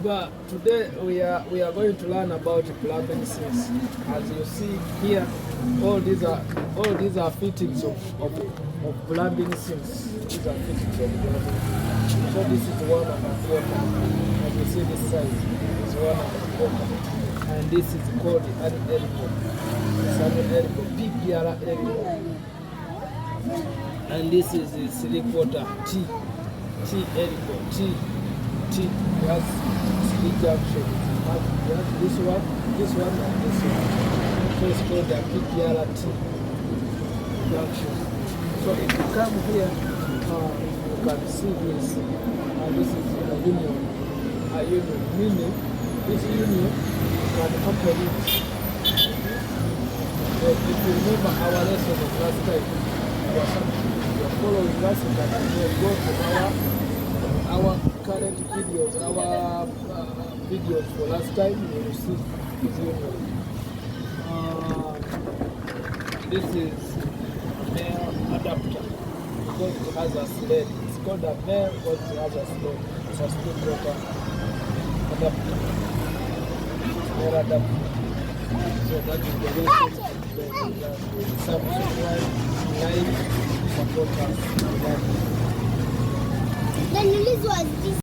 But today we are going to learn about plumbing sinks. As you see here, all these are fittings of plumbing sinks. These are fittings of plumbing. So this is 1.25. As you see, this size is 1.25, and this is called an elbow. It's an elbow, PPR elbow. And this is the 3/4 T elbow, T. It has 3 junctions. You have this one, and this one. So it's called the PPRT junction. So if you come here, you can see this. And this is a union. Meaning this union can open it. If you remember our lesson of last time, you're following us, you can go to our current videos, our videos for last time. You will see this union. This is male adapter because it has a sled. It's called a male because it has a sled. It's a split water adapter. Male adapter. So that is the lesson. Some line support us. The release was this